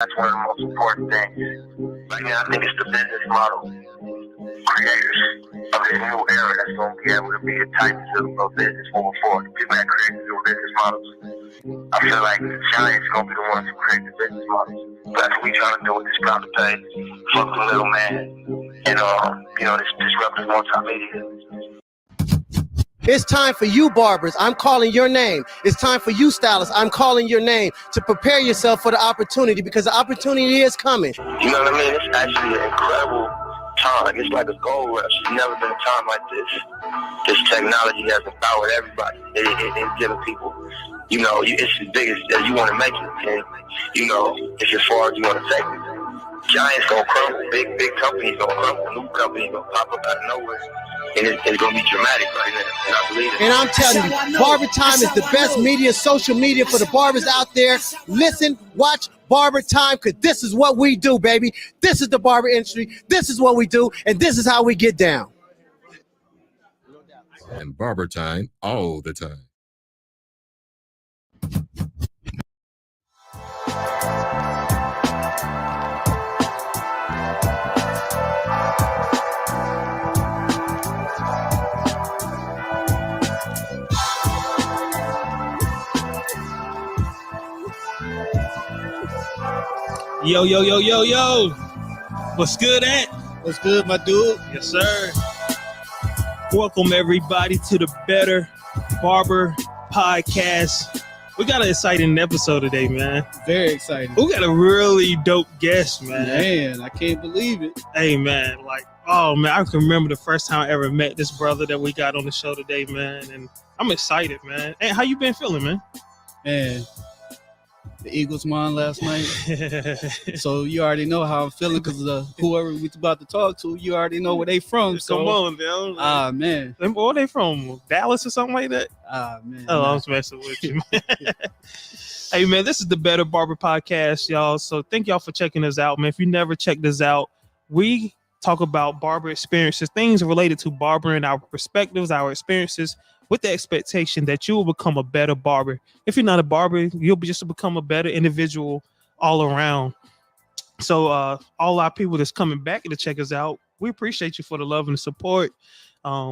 That's one of the most important things. Right now, I think it's the business model creators of this new era that's going to be able to be the titans of business moving forward. People that create new business models. I feel like the giants going to be the ones who create the business models. That's what we trying to do with this BarberTime. Fuck the little man and this disruptive multimedia. It's time for you barbers. I'm calling your name. It's time for you stylists. I'm calling your name to prepare yourself for the opportunity, because the opportunity is coming. You know what I mean? It's actually an incredible time. It's like a gold rush. There's never been a time like this. This technology has empowered everybody. It's giving people, it's as big as you want to make it. And, it's as far as you want to take it. Giants gonna crumble. Big companies gonna crumble. New companies gonna pop up out of nowhere. And it's going to be dramatic right now, and I believe it. And I'm telling you, BarberTime is the best media, social media for the barbers out there. Listen, watch BarberTime, because this is what we do, baby. This is the barber industry. This is what we do, and this is how we get down. And BarberTime all the time. Yo. What's good, Ant? What's good, my dude? Yes, sir. Welcome, everybody, to the Better Barber Podcast. We got an exciting episode today, man. Very exciting. We got a really dope guest, man. Man, I can't believe it. Hey, man, I can remember the first time I ever met this brother that we got on the show today, man. And I'm excited, man. Hey, how you been feeling, man? Man, the Eagles won last night. So you already know how I'm feeling, because whoever we about to talk to, you already know where they from. So, come on, man. Man. Where they from? Dallas or something like that? Man. Oh, I'm messing with you, man. Hey, man, this is the Better Barber Podcast, y'all. So thank y'all for checking us out, man. If you never checked us out, we talk about barber experiences, things related to barbering, our perspectives, our experiences, with the expectation that you will become a better barber. If you're not a barber, you'll just become a better individual all around. So all our people that's coming back to check us out, we appreciate you for the love and the support.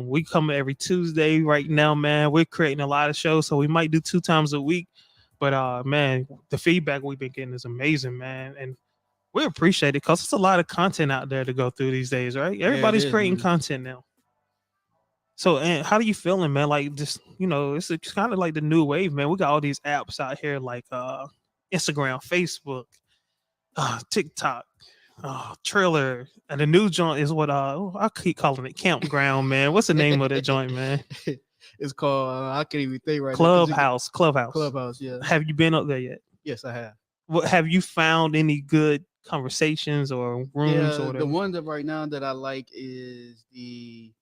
We come every Tuesday right now, man. We're creating a lot of shows, so we might do 2 times a week. But man, the feedback we've been getting is amazing, man. And we appreciate it, because it's a lot of content out there to go through these days, right? Everybody's creating content now. So, and how are you feeling, man? Like, just, it's kind of like the new wave, man. We got all these apps out here like Instagram, Facebook, TikTok, Triller, and the new joint is what I keep calling it Campground, man. What's the name of that joint, man? It's called, I can't even think right Clubhouse. now. Clubhouse, yeah. Have you been up there yet? Yes, I have. What have you found any good conversations or rooms or whatever? The one that right now that I like is the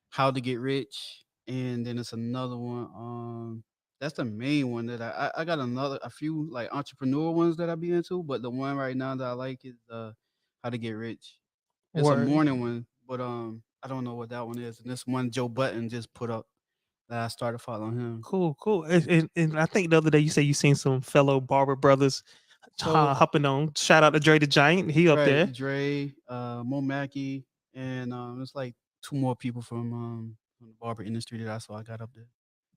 How to Get Rich, and then it's another one. That's the main one that I got a few like entrepreneur ones that I be into, but the one right now that I like is How to Get Rich. It's a morning one, but I don't know what that one is. And this one Joe Button just put up that I started following him. Cool. And I think the other day you said you seen some fellow barber brothers hopping on. Shout out to Dre the Giant. He up there. Dre, Mo Mackey, and it's like 2 more people from the barber industry that I saw. I got up there.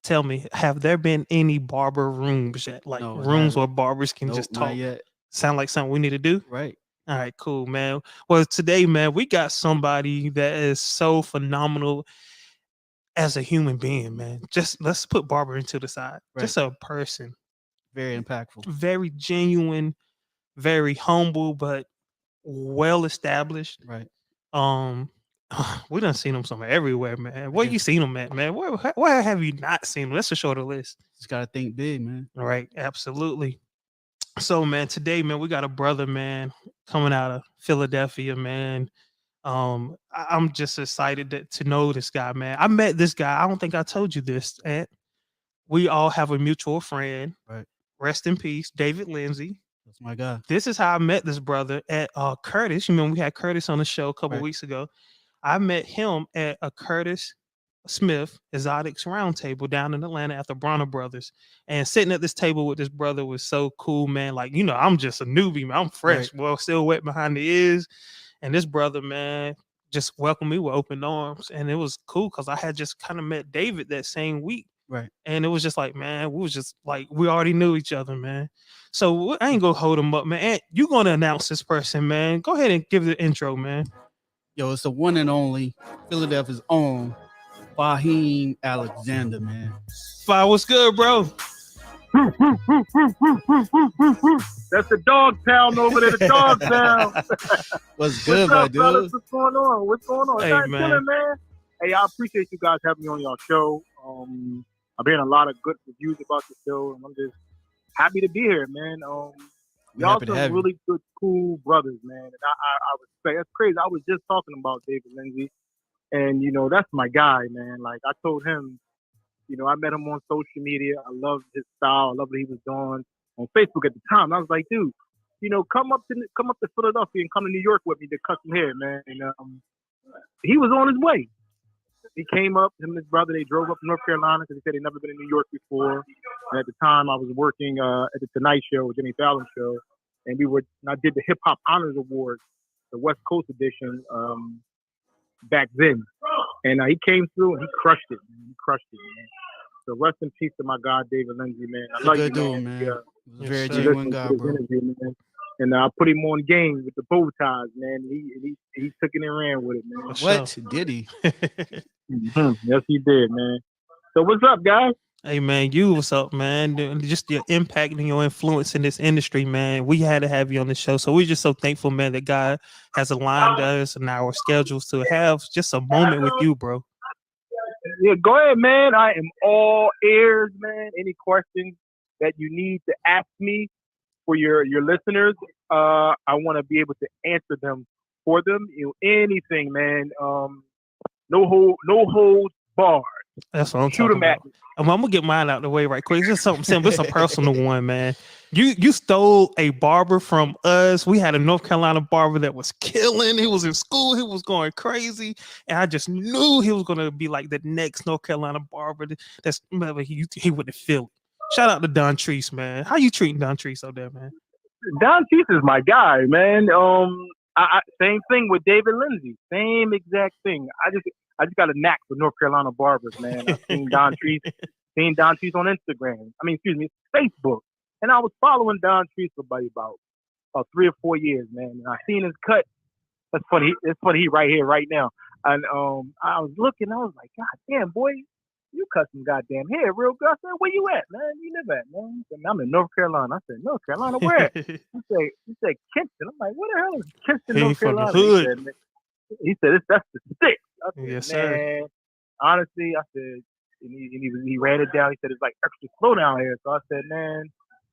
Tell me, have there been any barber rooms yet? Like rooms where barbers can just talk? Not yet. Sound like something we need to do? Right. All right, cool, man. Well, today, man, we got somebody that is so phenomenal as a human being, man. Just let's put barber into the side. Right. Just a person. Very impactful. Very genuine, very humble, but well established. Right. We done seen them somewhere everywhere, man. Where you seen them at, man? Where have you not seen them? That's a shorter list. Just gotta think big, man. All right, absolutely. So, man, today, man, we got a brother, man, coming out of Philadelphia, man. I'm just excited to know this guy, man. I met this guy. I don't think I told you this, Ant. We all have a mutual friend. Right. Rest in peace, David Lindsay. That's my guy. This is how I met this brother at Curtis. You remember we had Curtis on the show a couple weeks ago. I met him at a Curtis Smith Exotics Roundtable down in Atlanta at the Bronner Brothers, and sitting at this table with this brother was so cool, man. Like, you know, I'm just a newbie, man. I'm fresh, well, still wet behind the ears, and this brother, man, just welcomed me with open arms, and it was cool because I had just kind of met David that same week. Right. And it was just like, man, we was just like, we already knew each other, man. So I ain't gonna hold him up, man. And you gonna announce this person, man. Go ahead and give the intro, man. Yo, it's the one and only Philadelphia's own Fahim Alexander, man. Fi, what's good, bro? That's the dog pound over there, the dog pound. What's good, What's my up, brothers? dude? What's going on? What's going on? Hey, Hey, man. chilling, man. Hey, I appreciate you guys having me on your show. I've heard a lot of good reviews about the show, and I'm just happy to be here, man. Y'all happy to have some you. really good, cool brothers, man. And I respect. That's crazy. I was just talking about David Lindsay, and you know that's my guy, man. Like I told him, you know, I met him on social media. I loved his style. I loved what he was doing on Facebook at the time. I was like, dude, you know, come up to Philadelphia and come to New York with me to cut some hair, man. And he was on his way. He came up, him and his brother, they drove up to North Carolina because he said he'd never been in New York before. And at the time, I was working at the Tonight Show, Jimmy Fallon show, and I did the Hip Hop Honors Awards, the West Coast edition, back then. And he came through and he crushed it, man. He crushed it, man. So rest in peace to my God, David Lindsay, man. I He's love a you, good dude, man. man. Yeah. He was a very Yes, sir. genuine Listening guy, to his bro. interview, man. And I put him on game with the bow ties, man. He took it and ran with it, man. For What sure. did he? Yes, he did, man. So what's up, guys? Hey, man, you what's up, man? Just your impact and your influence in this industry, man. We had to have you on the show, so we're just so thankful, man, that God has aligned us and our schedules to have just a moment with you, bro. Yeah, go ahead, man. I am all ears, man. Any questions that you need to ask me for your listeners, I want to be able to answer them for them. You know, anything, man. No holds barred. That's what I'm Shoot talking 'em at about. me. I'm gonna get mine out the way right quick. It's just something simple. It's a personal one, man. You stole a barber from us. We had a North Carolina barber that was killing. He was in school. He was going crazy, and I just knew he was gonna be like the next North Carolina barber. That's remember he went to Philly. Shout out to Don Treese, man. How you treating Don Treese out there, man? Don Cheese is my guy, man. Same thing with David Lindsay. Same exact thing. I just got a knack for North Carolina barbers, man. I've seen Don Treese on Instagram. Facebook. And I was following Don Treese for about 3 or 4 years, man. And I seen his cut. That's funny. It's funny. He right here, right now. And I was looking. I was like, God damn, boy, you cut some goddamn hair real good. I said, where you at, man? You live at, man? He said, I'm in North Carolina. I said, North Carolina, where at? He said Kinston. I'm like, where the hell is Kinston, He North from the Carolina? hood. He said, that's the stick. I said, Yes, man, sir. honestly, I said, and he ran it down. He said, it's like extra slow down here. So I said, man,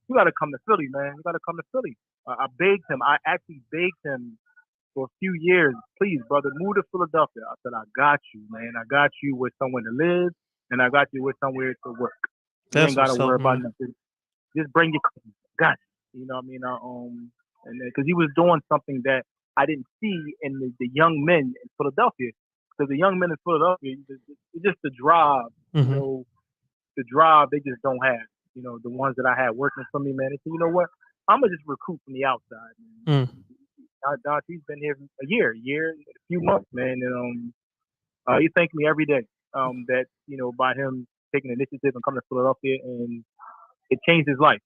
you got to come to Philly, man. You got to come to Philly. I begged him. I actually begged him for a few years. Please, brother, move to Philadelphia. I said, I got you, man. I got you with somewhere to live, and I got you with somewhere to work. You That's ain't got to what's worry up, about man. nothing. Just bring your cookies. Got you. You know what I mean? And because he was doing something that I didn't see in the young men in Philadelphia. Because the young men in Philadelphia, it's just the drive, Mhm. you know, the drive they just don't have. You know, the ones that I had working for me, man. They said, you know what? I'm gonna just recruit from the outside, man. Doc, he's been here a year, a few months, man, and he thanked me every day. That you know, by him taking initiative and coming to Philadelphia, and it changed his life.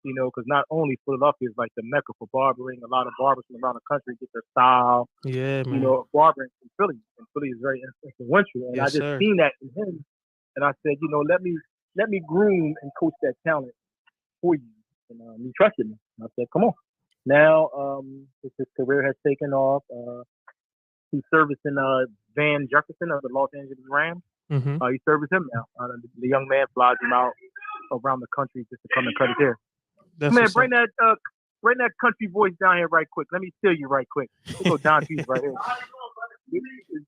You know, because not only Philadelphia is like the mecca for barbering, a lot of barbers from around the country get their style. Yeah, man. You know, barbering in Philly, and Philly is very influential. And Yes, I just sir. seen that in him, and I said, you know, let me groom and coach that talent for you. And he trusted me. And I said, come on. Now, his career has taken off. He's servicing Van Jefferson of the Los Angeles Rams. Mm-hmm. He services him now. The young man flies him out around the country just to come and cut his hair. That's Man, what's bring up. that country voice down here right quick. Let me steal you right quick. Let's go Don Cheese right here.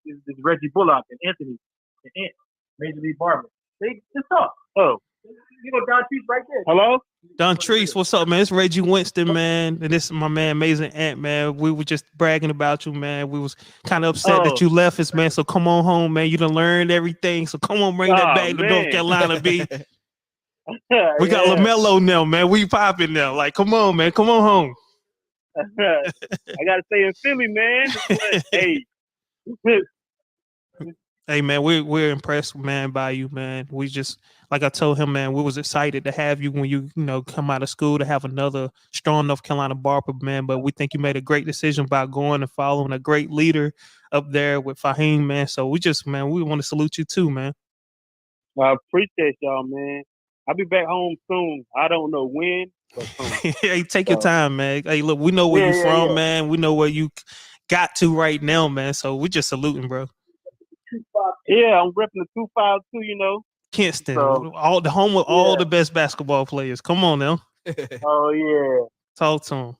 It's Reggie Bullock and Anthony and Ant, Major League Barber. They just talk. Oh, Don Treese right there. Hello? Don Treese, what's up, man? It's Reggie Winston, man. And this is my man, Amazing Ant, man. We were just bragging about you, man. We was kind of upset that you left us, man. So come on home, man. You done learned everything. So come on, bring that back to North Carolina, B. We got LaMelo now, man. We popping now. Like, come on, man. Come on home. I gotta stay in Philly, man. Hey. Hey, man, we're impressed, man, by you, man. We just, like I told him, man, we was excited to have you when you come out of school to have another strong North Carolina barber, man. But we think you made a great decision by going and following a great leader up there with Fahim, man. So we just, man, we want to salute you too, man. I appreciate y'all, man. I'll be back home soon. I don't know when, but soon. Hey, take your time, man. Hey, look, we know where you're from, man. We know where you got to right now, man. So we just saluting, bro. Yeah, I'm repping the 252, Kinston, so, all the home of all the best basketball players. Come on now. Oh yeah. Talk to him.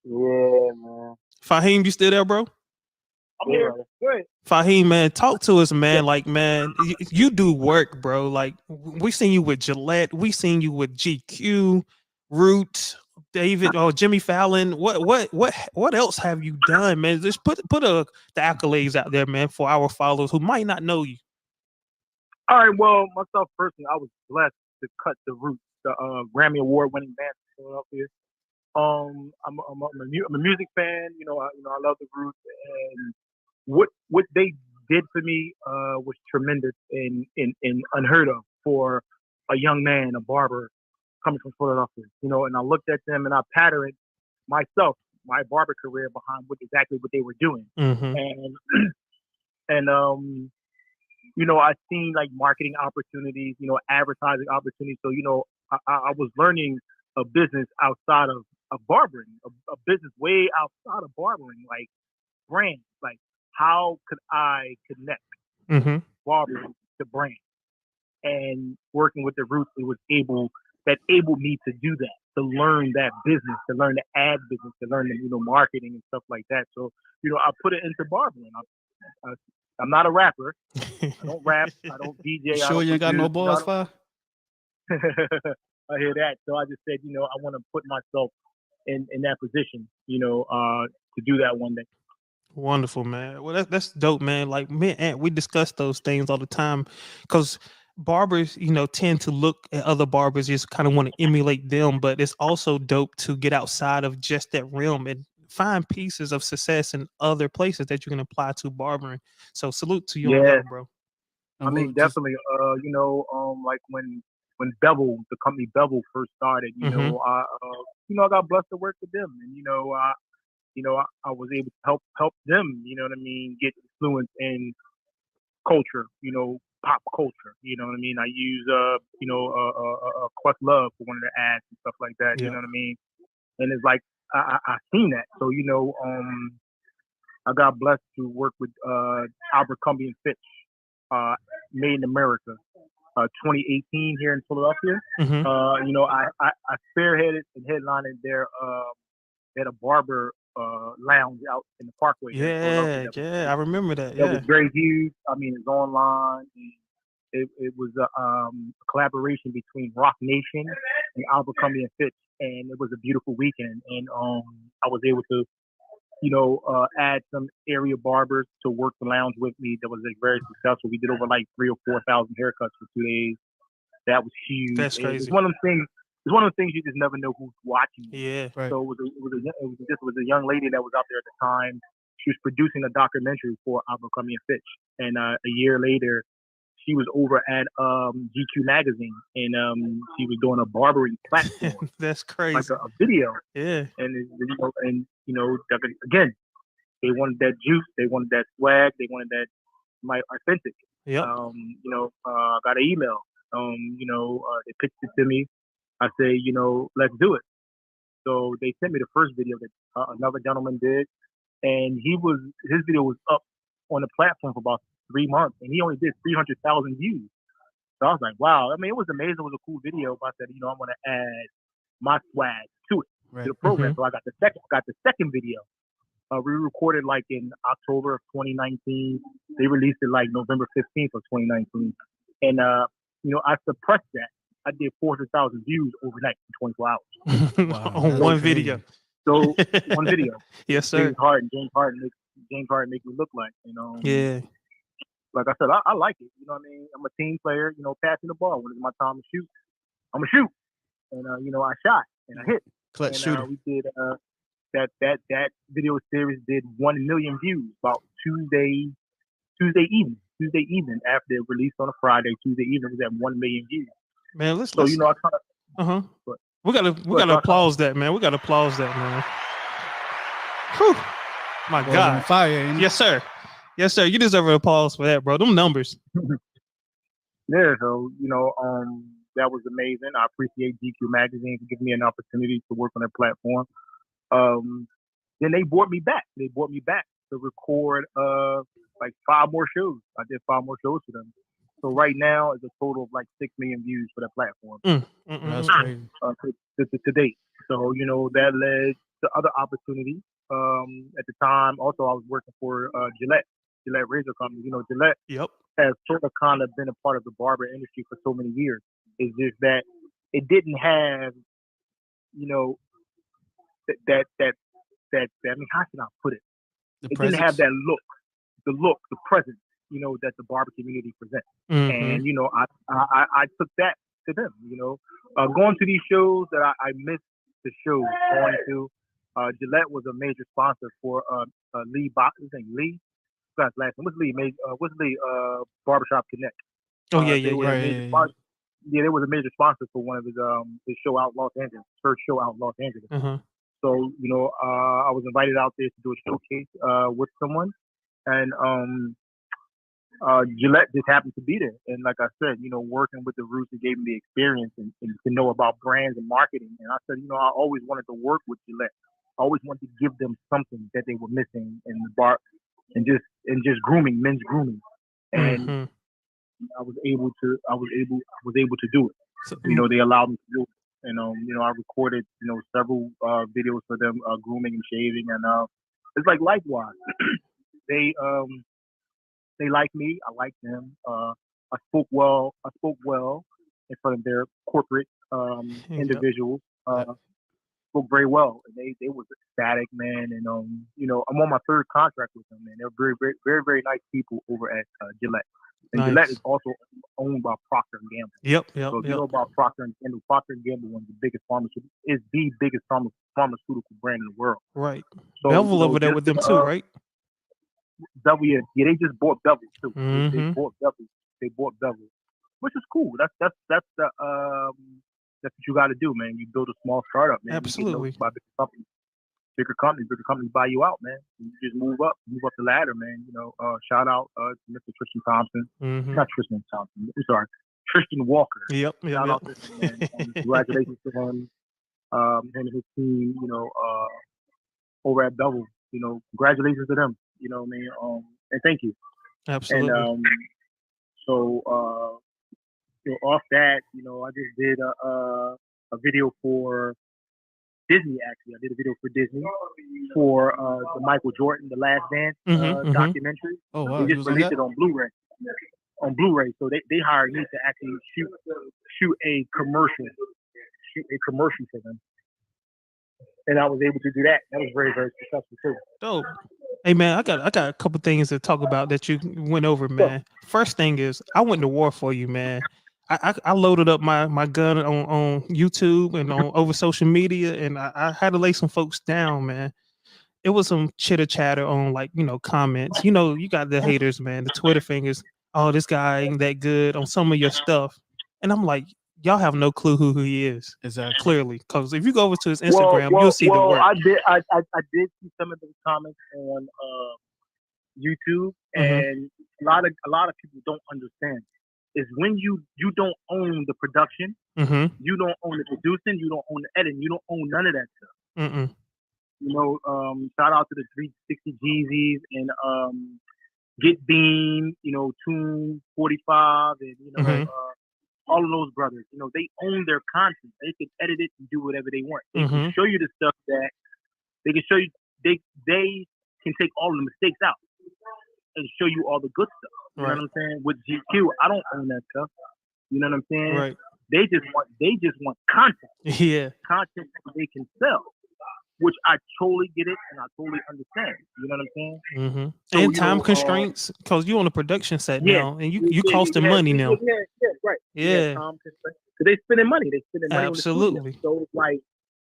Yeah, man. Fahim, you still there, bro? I'm here. Good. Fahim, man, talk to us, man. Like, man, you do work, bro. Like, we seen you with Gillette, we seen you with GQ, Root, David, Jimmy Fallon. What else have you done, man? Just put the accolades out there, man, for our followers who might not know you. All right. Well, myself personally, I was blessed to cut the Roots, the Grammy Award-winning band from Philadelphia. I'm a music fan. I love the Roots, and what they did for me was tremendous and unheard of for a young man, a barber coming from Philadelphia. And I looked at them and I patterned myself, my barber career behind exactly what they were doing. Mm-hmm. And I seen like marketing opportunities, advertising opportunities. So I was learning a business outside of barbering, a business way outside of barbering, like brands. Like, how could I connect barbering to brands? And working with the Roots, that enabled me to do that, to learn that business, to learn the ad business, to learn the marketing and stuff like that. So I put it into barbering. I'm not a rapper. I don't rap. I don't DJ. You sure you ain't got no balls, Fi? I hear that. So I just said, I want to put myself in that position, to do that one day. Wonderful, man. Well, that's dope, man. Like, me and Ant, we discuss those things all the time because barbers, tend to look at other barbers, just kind of want to emulate them. But it's also dope to get outside of just that realm and find pieces of success in other places that you can apply to barbering. So salute to you on that, bro. I mean, definitely. Like when Bevel, the company Bevel first started, I got blessed to work with them, and I was able to help them, get influence in culture, pop culture, I use Questlove for one of the ads and stuff like that, and it's like I seen that. So I got blessed to work with Abercrombie and Fitch, Made in America, 2018 here in Philadelphia. I spearheaded and headlined their they had a barber lounge out in the Parkway. I remember that. That was very huge. I mean, it's online. It was a collaboration between Rock Nation and Abercrombie and Fitch, and it was a beautiful weekend. And I was able to, add some area barbers to work the lounge with me. That was very successful. We did over like 3,000 or 4,000 haircuts for 2 days. That was huge. That's crazy. It's one of the things. It's one of the things you just never know who's watching. Yeah. Right. So it was a young lady that was out there at the time. She was producing a documentary for Abercrombie and Fitch, and a year later, she was over at GQ magazine, and she was doing a barbering platform. That's crazy. Like a video. Yeah. And again, they wanted that juice, they wanted that swag, they wanted that authentic. Yeah. I got an email. They pitched it to me. I say, let's do it. So they sent me the first video that another gentleman did, and his video was up on the platform for about 3 months, and he only did 300,000 views. So I was like, wow. I mean, it was amazing. It was a cool video, but I said, I'm going to add my swag to it, to the program. So I got the second video. We recorded like in October of 2019. They released it like November 15th of 2019, and I suppressed that. I did 400,000 views overnight in 24 hours. Wow, On that's one crazy. video. So one video. Yes, sir. James Harden make me look like, Yeah. like I said, I like it. You know what I mean? I'm a team player, passing the ball. When it's my time to shoot, I'm going to shoot. And, I shot and I hit. Clutch And shooter. we did that video series did 1 million views about Tuesday evening. Tuesday evening after it released on a Friday. Tuesday evening was at 1 million views. Man, let's So, I kind of. uh-huh. But- We gotta applause that, man. We gotta applause that, man. Whew. My Boy's God. on fire. Ain't he? Yes, sir. Yes, sir. You deserve an applause for that, bro. Them numbers. Yeah, so that was amazing. I appreciate GQ Magazine for giving me an opportunity to work on their platform. Then they brought me back. They brought me back to record like 5 more shows. I did 5 more shows for them. So right now it's a total of like 6 million views for that platform That's crazy. to date. So that led to other opportunities. At the time, also I was working for Gillette Razor Company. Gillette Yep. has sort of kind of been a part of the barber industry for so many years. It's just that it didn't have, that I mean, how can I put it? It didn't have that look, the presence, that the barber community presents. Mm-hmm. And I took that to them. Going to these shows that I missed the shows. Going to Gillette was a major sponsor for Lee. His name Lee. Last name. What's Lee? What's Lee? Barbershop Connect. Oh yeah. Yeah, they was a major sponsor for one of his show out in Los Angeles. First show out in Los Angeles. Uh-huh. So I was invited out there to do a showcase with someone, and Gillette just happened to be there. And like I said, working with the Roots, it gave me the experience and to know about brands and marketing. And I said, I always wanted to work with Gillette. I always wanted to give them something that they were missing in the bar, and just grooming, men's grooming. And I was able to do it. So, They allowed me to do it. And I recorded several videos for them, grooming and shaving, and it's like likewise. They like me. I like them. I spoke well in front of their corporate individuals. Spoke very well, and they was ecstatic, man. And I'm on my 3rd contract with them, man. They're very, very, very, very nice people over at Gillette. And nice. Gillette is also owned by Procter & Gamble. Yep. So if you know about Procter & Gamble, Procter & Gamble is the biggest pharmaceutical brand in the world. Right. So, Bevel over there with them too, right? Bevel, yeah, they just bought Bevel too. Mm-hmm. They bought Bevel, which is cool. That's the that's what you got to do, man. You build a small startup, man. Absolutely. You get by bigger companies buy you out, man. You just move up the ladder, man. Shout out to Mr. Tristan Thompson. Mm-hmm. Not Tristan Thompson. I'm sorry, Tristan Walker. Yep. Shout out to him, man. Congratulations to him and his team. Over at Bevel. Congratulations to them. What I mean? And thank you. Absolutely. And so off that, I just did a video for Disney. Actually, I did a video for Disney for the Michael Jordan, The Last Dance documentary. Oh wow! They just released it on Blu-ray. So they hired me to actually shoot a commercial for them, and I was able to do that. That was very, very successful too. Dope. Hey man, I got a couple things to talk about that you went over, man. First thing is, I went to war for you, man. I loaded up my gun on YouTube and over social media, and I had to lay some folks down, man. It was some chitter chatter on comments. You got the haters, man, the Twitter fingers. Oh, this guy ain't that good on some of your stuff, and I'm like, y'all have no clue who he is. Exactly. Clearly, because if you go over to his Instagram, you'll see the work. I did see some of the comments on YouTube, and a lot of people don't understand. Is when you don't own the production, you don't own the producing, you don't own the editing, you don't own none of that stuff. Shout out to the 360 Jeezys and Get Beam, Tune 45, and all of those brothers. They own their content. They can edit it and do whatever they want. They can show you the stuff that they can show you. They can take all the mistakes out and show you all the good stuff. You know what I'm saying? With GQ, I don't own that stuff. You know what I'm saying? Right. They just want content, Yeah. content that they can sell, which I totally get it and I totally understand. You know what I'm saying? Mm-hmm. So, And you time know, constraints, because you're on a production set yeah, now, and you costing money now. right. Yeah. Tom, because they spending money. They spending money on the studio. Absolutely. So it's like,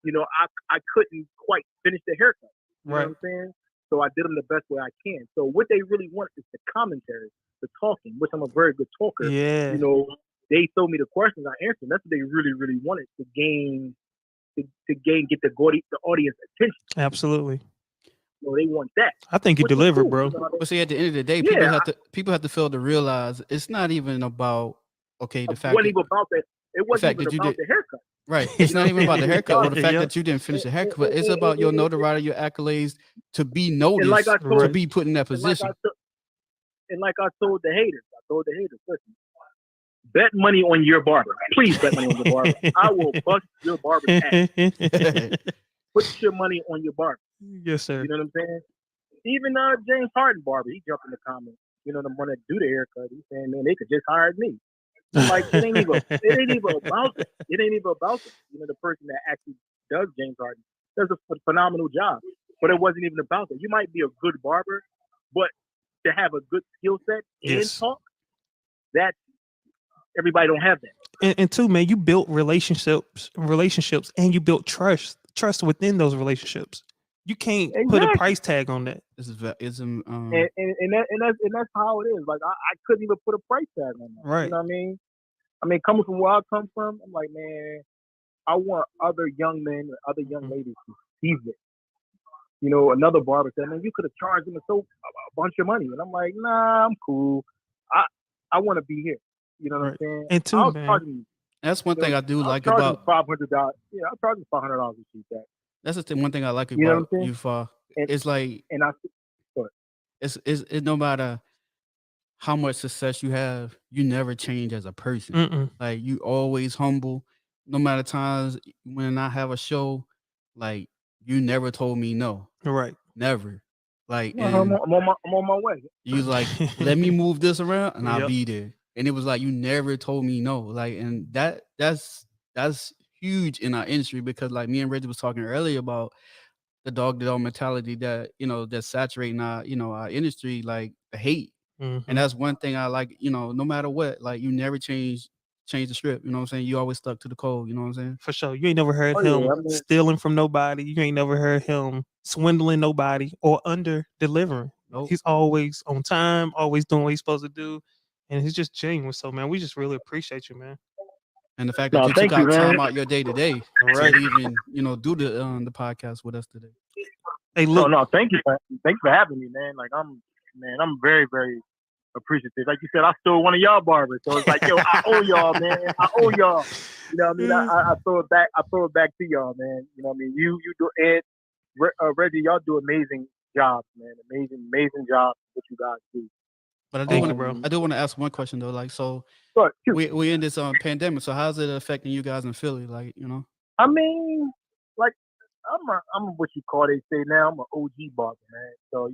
you know, I couldn't quite finish the haircut. You know Right. what I'm saying? So I did them the best way I can. So what they really want is the commentary, the talking, which I'm a very good talker. Yeah. You know, they told me the questions, I answered. That's what they really, really wanted to gain, get the audience attention. Absolutely. So they want that. I think you Which was delivered, cool, bro. you know what I mean? But see, at the end of the day, Yeah, people have to fail to realize it's not even about the it fact wasn't that even about that. It wasn't even about the haircut. right. It's not even about the haircut or the fact Yep. that you didn't finish the haircut. But it's about your notoriety, your accolades to be noticed, And like I told, to be put in that and like position. I told the haters, listen, bet money on your barber. Please bet money on your barber. I will bust your barber's ass. Put your money on your barber. Yes, sir. You know what I'm saying? Even James Harden barber, he jumped in the comments. You know, the one that do the haircut, he's saying, man, they could just hire me. Like it ain't even about it. It ain't even about it. You know, the person that actually does James Harden does a phenomenal job. But it wasn't even about that. You might be a good barber, but to have a good skill set and Yes. talk, that everybody don't have that. And two, man, you built relationships, and you built trust within those relationships. You can't put a Exactly. price tag on that. This is And that's how it is. Like I couldn't even put a price tag on that. Right. You know what I mean? I mean, coming from where I come from, I'm like, man, I want other young men and other young ladies to see this. You know, another barber said, man, you could have charged them a bunch of money. And I'm like, nah, I'm cool. I want to be here. You know what I'm saying? And two, I'll man, charge you. That's one thing I do like charge about $500. Yeah, I'll charge you $500 to shoot that. that's the one thing I like You know what about I'm saying? you, Fa. And- It's like And I, it's no matter how much success you have, you never change as a person. Mm-mm. Like you always humble. No matter times when I have a show, like you never told me no. Right. Never. Like I'm on my way. you was like, let me move this around and I'll Yep. be there. And it was like you never told me no. Like, and that's huge in our industry because like me and Reggie was talking earlier about the dog to dog mentality that, that's saturating our, our industry, like the hate. Mhm. And that's one thing I like, no matter what, like you never change the script. You know what I'm saying? You always stuck to the code. You know what I'm saying? For sure. You ain't never heard Oh, him yeah, I mean- stealing from nobody. You ain't never heard him swindling nobody or under delivering. Nope. He's always on time, always doing what he's supposed to do. And he's just genuine. So, man, we just really appreciate you, man. And the fact that No, you thank took you, out man. time out your day to day Right. to even, do the podcast with us today. Hey, No, look. no, thank you for having me, man. Like I'm very, very appreciative. Like you said, I stole one of y'all barbers, so it's like, yo, I owe y'all, man. I owe y'all. You know what I mean? I throw it back. I throw it back to y'all, man. You know what I mean? You do, and Reggie, y'all do amazing jobs, man. Amazing job what you guys do. But Thank you, bro. I do want to ask one question though. Like, so But we in this pandemic. So how's it affecting you guys in Philly? Like, I mean, like I'm what you call they say now. I'm an OG barber, man. So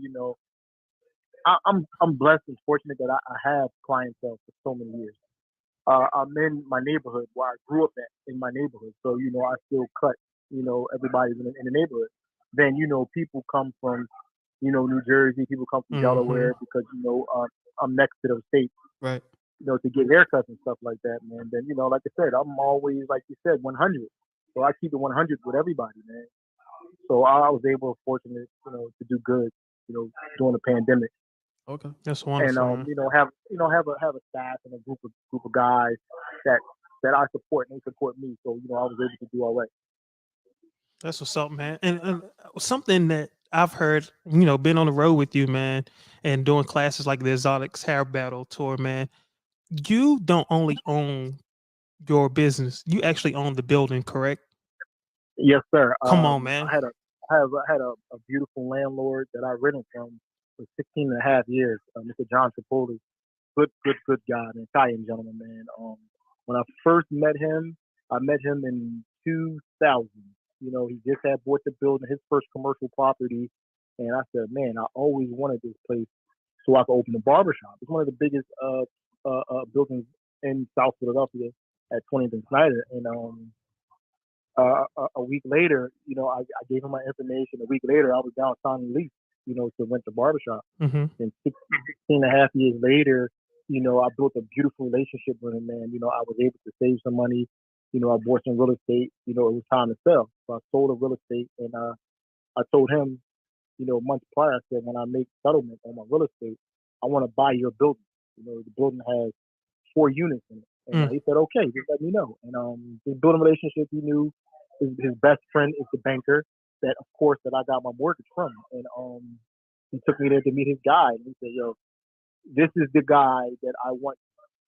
I'm blessed and fortunate that I have clientele for so many years. I'm in my neighborhood where I grew up in my neighborhood, so I still cut. Everybody's in the neighborhood. Then people come from New Jersey, people come from Delaware because I'm next to those states. right? To get haircuts and stuff like that, man. Then like I said, I'm always like you said, 100. So I keep it 100 with everybody, man. So I was fortunate, to do good, during the pandemic. Okay. That's And wonderful. man. have a staff and a group of guys that I support and they support me. So I was able to do all right. That's what's up, man. And something that I've heard, been on the road with you, man, and doing classes like the Exotics Hair Battle Tour, man. You don't only own your business, you actually own the building, correct? Yes, sir. Come on, man. I had a beautiful landlord that I rented from for 16 and a half years, Mr. John Tripoli. Good guy, an Italian gentleman, man. When I first met him, I met him in 2000. He just had bought the building, his first commercial property, and I said, man, I always wanted this place so I could open a barbershop. It's one of the biggest buildings in South Philadelphia at 20th and Snyder. And a week later, I gave him my information. A week later, I was down signing lease, to rent the barbershop. Mm-hmm. And 16 and a half years later, I built a beautiful relationship with him, man. I was able to save some money. I bought some real estate. It was time to sell. So I sold the real estate, and I told him, months prior, I said, when I make settlement on my real estate, I want to buy your building. The building has 4 units in it. And he said, okay, just let me know. And we built a relationship. He knew his best friend is the banker that I got my mortgage from. And he took me there to meet his guy. And he said, yo, this is the guy that I want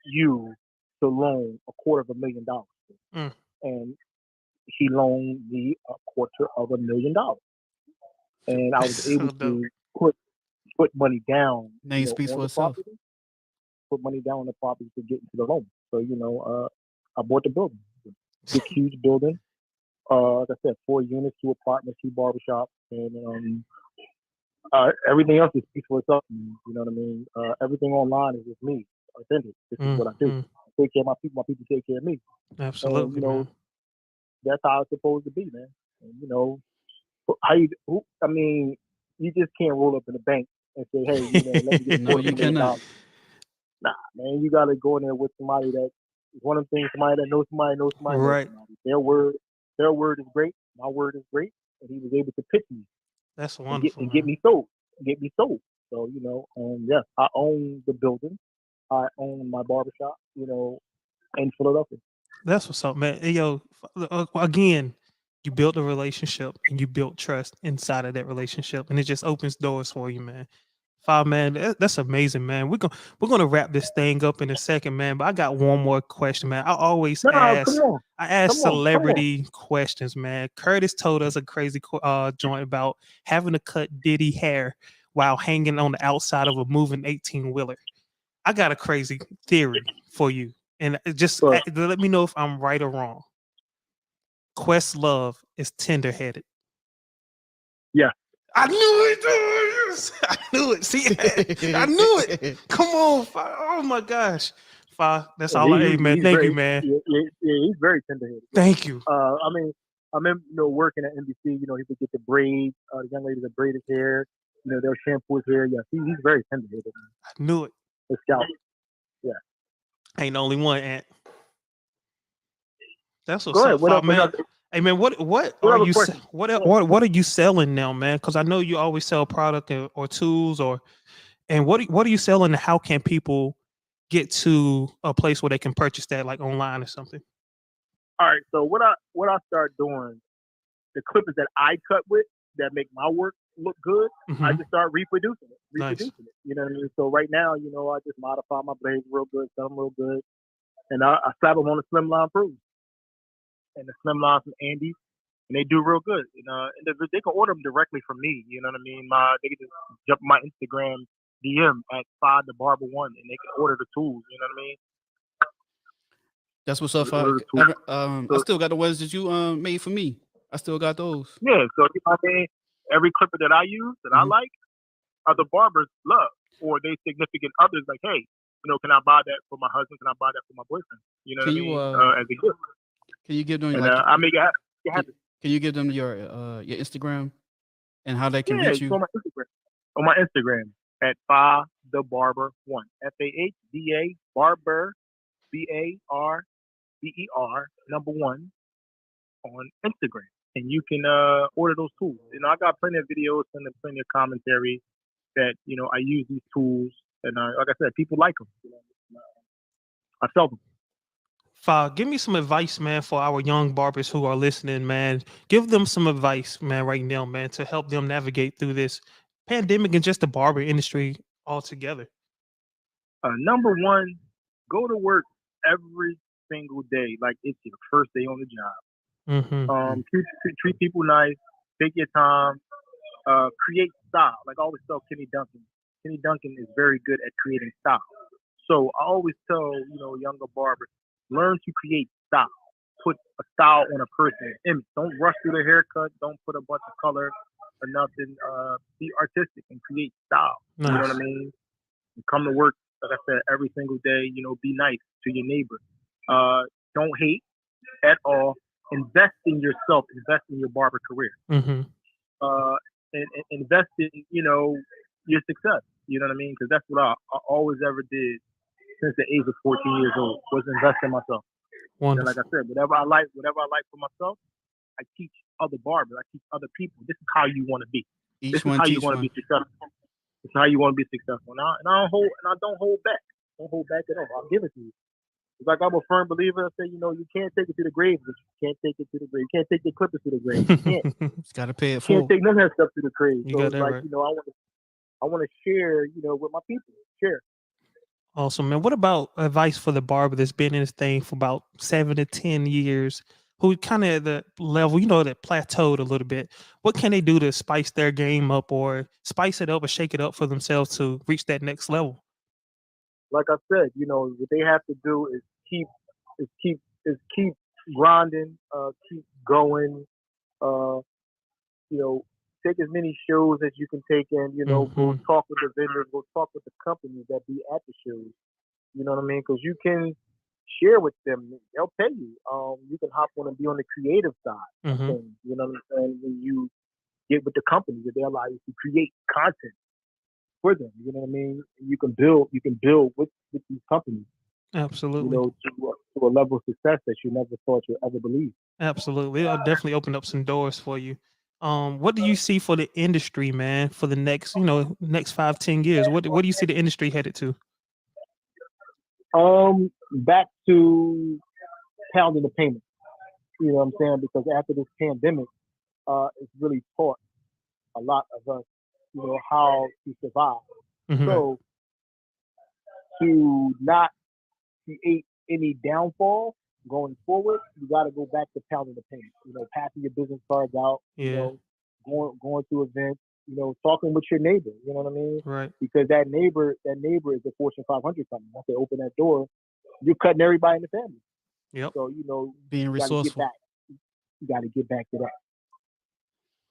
you to loan $250,000. And he loaned me $250,000. And I was able to put money down. Name speaks for itself. Put money down on the property to get into the loan. So, I bought the building. Big, huge building. Like I said, 4 units, 2 apartments, 2 barbershops, and everything else is speaks for itself. You know what I mean? Everything online is just me, authentic. This is what I do. I take care of my people take care of me. Absolutely, and, that's how it's supposed to be, man. And, you just can't roll up in the bank and say, hey, let me get No, you cannot. Nah, man, you gotta go in there with somebody that is one of the things, somebody that knows somebody knows somebody. Right. Knows somebody. Their word is great. My word is great. And he was able to pitch me. That's wonderful. And get me sold. So, yes, I own the building. I own my barbershop, in Philadelphia. That's what's up, man. Hey, yo, again, you built a relationship and you built trust inside of that relationship, and it just opens doors for you, man. Man, that's amazing, man. We're gonna wrap this thing up in a second, man. But I got one more question, man. I always ask celebrity questions, man. Curtis told us a crazy joint about having to cut Diddy hair while hanging on the outside of a moving 18-wheeler. I got a crazy theory for you, and just let me know if I'm right or wrong. Questlove is tender-headed. Yeah. I knew it. I knew it. See, I knew it. Come on, Fa. Oh my gosh, Fa. That's all I ate, man. Thank you, man. Yeah, he's very tender-headed. Thank you. I remember, working at NBC. He would get the braids. The young lady that braid his hair. They'll shampoo his hair. Yeah, he's very tender-headed. I knew it. The scalp. Yeah. Ain't the only one, Ant. That's what's Go ahead. up, What Fa, up, man. Hey man, what are you what are you selling now, man? Because I know you always sell product or tools and what are you selling, and how can people get to a place where they can purchase that, like online or something? All right. So what I start doing, the clippers that I cut with that make my work look good, I just start reproducing it. Nice. You know what I mean? So right now, I just modify my blades real good, sell them real good, and I slap them on the Slimline Pro. And the Slimline from Andy, and they do real good. And they can order them directly from me. You know what I mean? They can just jump my Instagram DM at @5thebarber1, and they can order the tools. You know what I mean? That's what's up. I still got the ones that you made for me. I still got those. Yeah. So every clipper that I use that I like, other barbers love, or they significant others like, hey, can I buy that for my husband? Can I buy that for my boyfriend? You know what I mean? As a gift. Can you give them I make it happen. Can you give them your Instagram and how they can reach you? On my Instagram at FaTheBarber1. FAHDA Barber BARBER number 1 on Instagram, and you can order those tools. I got plenty of videos and plenty of commentary that I use these tools, and like I said, people like them. I sell them. Fa, give me some advice, man, for our young barbers who are listening, man. Give them some advice, man, right now, man, to help them navigate through this pandemic and just the barber industry altogether. Number 1, go to work every single day like it's your first day on the job. Treat people nice. Take your time. Create style. Like I always tell Kenny Duncan. Kenny Duncan is very good at creating style. So I always tell younger barbers, learn to create style. Put a style on a person. Image. Don't rush through the haircut. Don't put a bunch of color or nothing. Be artistic and create style. Nice. You know what I mean? And come to work like I said, every single day, be nice to your neighbor. Don't hate at all. Invest in yourself. Invest in your barber career. Mm-hmm. Uh, and invest in, your success. You know what I mean? Because that's what I always ever did since the age of 14 years old, was invest in myself. And like I Wonderful. said, whatever I like for myself, I teach other barbers. I teach other people. This is how you want to be. This Each is one how you teach want to one. be successful. This is how you want to be successful. And I don't hold back. Don't hold back at all. I'll give it to you. It's like I'm a firm believer. I say, you can't take it to the grave, but you can't take it to the grave. You can't take the clippers to the grave. You can't. It's got to pay it You can't full. take none of that stuff to the grave. You So got it's that like, right. I want to share, with my people. Share. Awesome, man. What about advice for the barber that's been in this thing for about 7 to 10 years, who kind of at the level, that plateaued a little bit? What can they do to spice their game up or spice it up or shake it up for themselves to reach that next level? Like I said, what they have to do is keep grinding, keep going, uh, take as many shows as you can take in, go Mm-hmm. talk with the vendors, go talk with the companies that be at the shows. You know what I mean? Because you can share with them. They'll pay you. You can hop on and be on the creative side of Mm-hmm. things. You know what I'm saying? When you get with the companies, that they allow you to create content for them. You know what I mean? You can build with these companies, Absolutely. to a level of success that you never thought you'd ever believe. Absolutely. It'll definitely open up some doors for you. What do you see for the industry, man, for the next 5, 10 years? What do you see the industry headed to? Back to pounding the payment. You know what I'm saying? Because after this pandemic, it's really taught a lot of us, how to survive. Mm-hmm. Right. So to not create any downfall going forward, you got to go back to pounding the payment. Passing your business cards out. Yeah. Going to events. Talking with your neighbor. You know what I mean? Right. Because that neighbor is a Fortune 500 company. Once they open that door, you're cutting everybody in the family. Yep. So Being you got to get resourceful. back. You got to get back to that.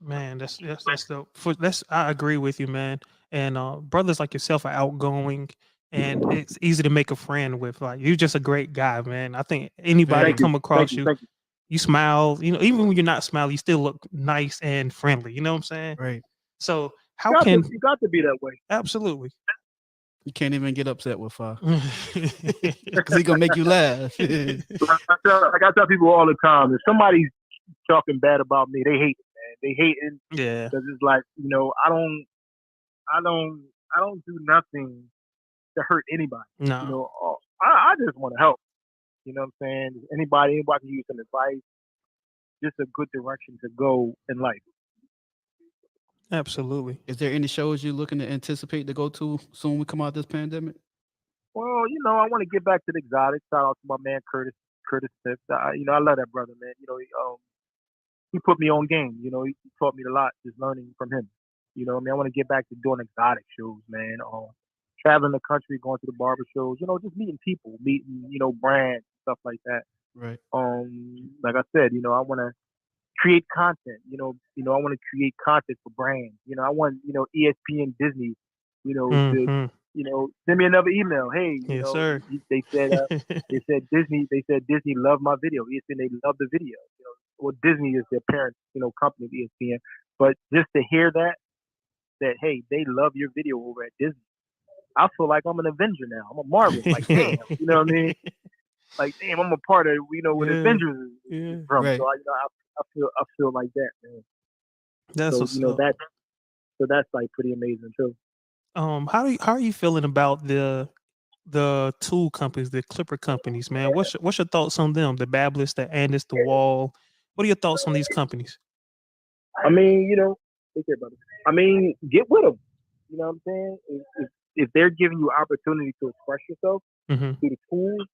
Man, that's the for that's I agree with you, man. And brothers like yourself are outgoing and it's easy to make a friend with. Like you're just a great guy, man. I think anybody Very. Thank you. come Thank across you. you, Thank you. you smile, even when you're not smiling, you still look nice and friendly. You know what I'm saying? Right. So how can You got to be that way. absolutely. You can't even get upset with because he gonna make you laugh. I tell people all the time, if somebody's talking bad about me, they hate it, man. They hating Yeah. because it's like, I don't do nothing to hurt anybody. No. I just want to help. You know what I'm saying? Anybody can use some advice, just a good direction to go in life. Absolutely. Is there any shows you're looking to anticipate to go to soon we come out this pandemic? Well, I want to get back to the exotic. Shout out to my man Curtis Smith. I love that brother, man. He put me on game. He taught me a lot just learning from him. What I mean, I want to get back to doing exotic shows, man. Traveling the country, going to the barber shows. Just meeting people, meeting brands, stuff like that. Right. Like I said, I want to create content. I want to create content for brands. I want ESPN, Disney, to Hmm. send me another email. Hey, Yes, sir. they said Disney loved my video. ESPN, they love the video. Well, Disney is their parent company of ESPN, but just to hear that hey, they love your video over at Disney. I feel like I'm an Avenger now. I'm a Marvel. Like, damn, you know what I mean? Like, damn, I'm a part of where the Yeah. Avengers Yeah. is from. Right. So I feel like that, man. That's So what's up. that's like pretty amazing too. How are you feeling about the tool companies, the clipper companies, man? What's your thoughts on them? The Babless, the Andis, the Wall. What are your thoughts on these companies? I mean, take care, brother. I mean, get with them. You know what I'm saying? If they're giving you opportunity to express yourself Hmm. through the tools,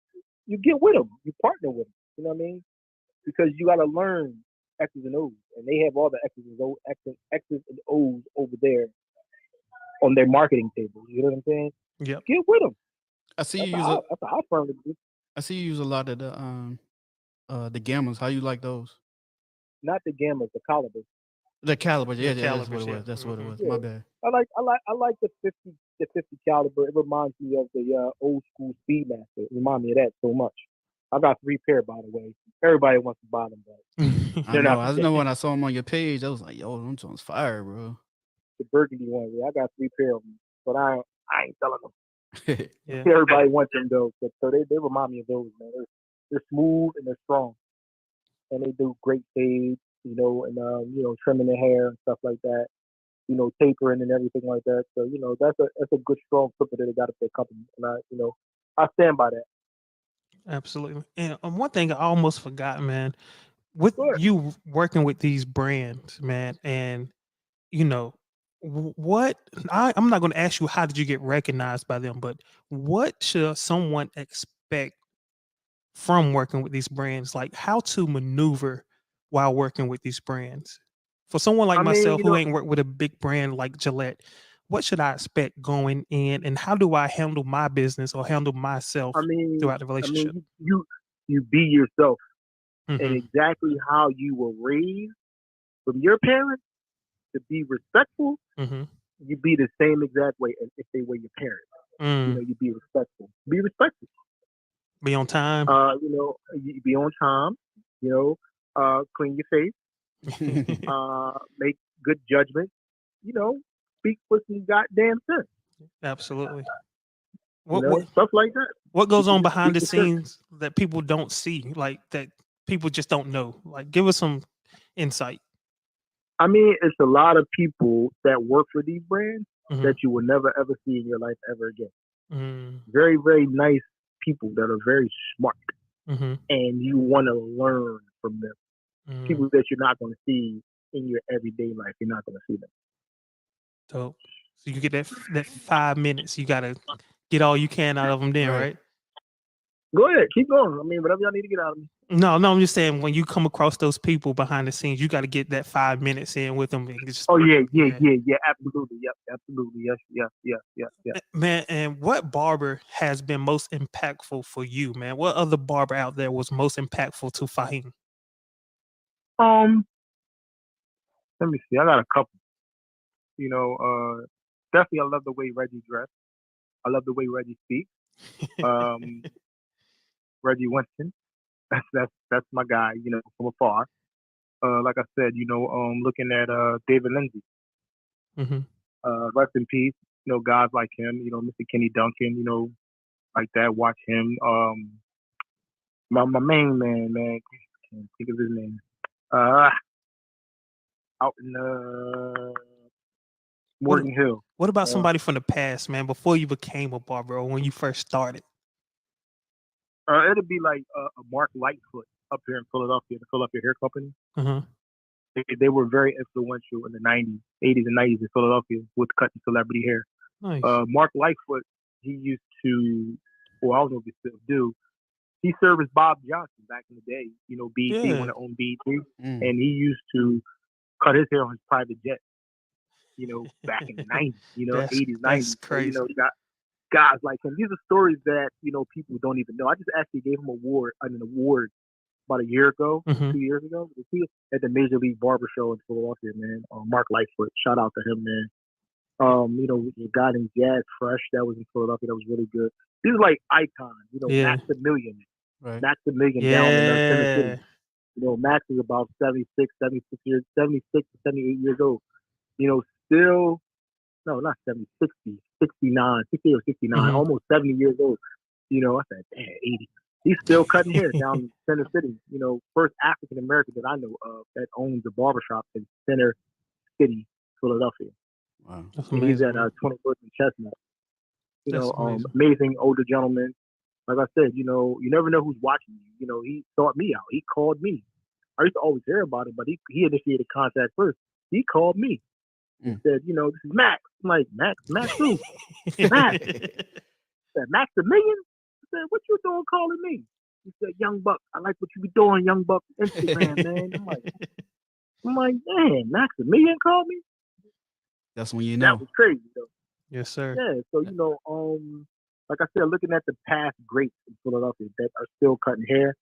you get with them. You partner with them. You know what I mean? Because you got to learn X's and O's, and they have all the X's and O's over there on their marketing table. You know what I'm saying? Yep. Get with them. I see That's you use how I firmly believe. I see you use a lot of the gammas. How you like those? Not the gammas, the calibers. The caliber, yeah, that's what calibers, it yeah. was. That's what it was. Yeah. My bad. I like the 50 caliber. It reminds me of the old school Speedmaster. It reminds me of that so much. I got 3 pair, by the way. Everybody wants to buy them, but I they're know. not I know when I saw them on your page, I was like, yo, them joints fire, bro. the burgundy ones. Yeah, I got 3 pair of them, but I ain't selling them. Yeah. Everybody wants them though, so they remind me of those, man. They're smooth and they're strong, and they do great fades, trimming the hair and stuff like that. Tapering and everything like that. So, that's a good strong clipper that they got at their company. And I stand by that. Absolutely. And one thing I almost forgot, man, with Sure. you working with these brands, man, and you know, what I'm not going to ask you how did you get recognized by them, but what should someone expect from working with these brands? Like how to maneuver while working with these brands. For someone like I mean, myself who ain't worked with a big brand like Gillette, what should I expect going in, and how do I handle my business or handle myself I mean, throughout the relationship? you be yourself and Mhm. exactly how you were raised from your parents to be respectful. Mhm. You be the same exact way as if they were your parents. Mm. You be respectful. Be respectful. Be on time. You be on time. Clean your face. Make good judgment. Speak with some goddamn sense. Absolutely. What Stuff like that. what goes on Just behind the speak with sense. scenes that people don't see, like that people just don't know? Like, give us some insight. I mean, it's a lot of people that work for these brands Mhm. that you will never ever see in your life ever again. Mm. Very, very nice people that are very smart, Mhm. and you want to learn from them. Mm. People that you're not going to see in your everyday life, you're not going to see them. Dope. So you get that 5 minutes. You gotta get all you can out of them, then, Right. right? Go ahead, keep going. I mean, whatever y'all need to get out of me. No, I'm just saying when you come across those people behind the scenes, you got to get that 5 minutes in with them. And just, Oh yeah, absolutely, yep, absolutely, yes. Man, and what barber has been most impactful for you, man? What other barber out there was most impactful to Fahim? Let me see. I got a couple. Definitely, I love the way Reggie dressed. I love the way Reggie speaks. Reggie Winston. That's my guy. From afar. Like I said, looking at David Lindsay. Mm-hmm. Rest in peace. Guys like him. Mr. Kenny Duncan. Like that. Watch him. My main man. Can't think of his name. Out in Morgan Hill. What about somebody from the past, man? Before you became a barber, or when you first started? It'd be like a Mark Lightfoot up here in Philadelphia, the Philadelphia Hair Company. They were very influential in the 90s, 80s, and 90s in Philadelphia with cutting celebrity hair. Nice. Mark Lightfoot, he used to, well, I don't know if he still do. He serviced Bob Johnson back in the day. BET when it owned BET, and he used to cut his hair on his private jet. Back in the 90s, 80s, 90s. That's crazy. So, you got guys like him. These are stories that people don't even know. I just actually gave him an award about a year ago, 2 years ago. He at the Major League Barber Show in Philadelphia, man. Mark Lightfoot, shout out to him, man. A guy named Jazz Fresh that was in Philadelphia that was really good. These are like icons, Maximilian, Right. Maximilian down in Tennessee. Max is about 76 to 78 years old. Still, no, not 70, 60, 69, 60 or 69, almost 70 years old. I said, damn, 80. He's still cutting hair down in Center City. First African American that I know of that owns a barbershop in Center City, Philadelphia. Wow. That's And amazing. he's at 21st and Chestnut. That's amazing older gentleman. Like I said, you never know who's watching you. He sought me out. He called me. I used to always hear about him, but he initiated contact first. He called me and said, this is Max. I'm like, Max who? Max. I said, Maximilian? I said, what you doing calling me? He said, Young Buck, I like what you be doing, Young Buck, Instagram, man. I'm like, man, Maximilian called me? That's when you know. That was crazy, though. Yes, sir. Yeah, so, like I said, looking at the past greats in Philadelphia that are still cutting hair,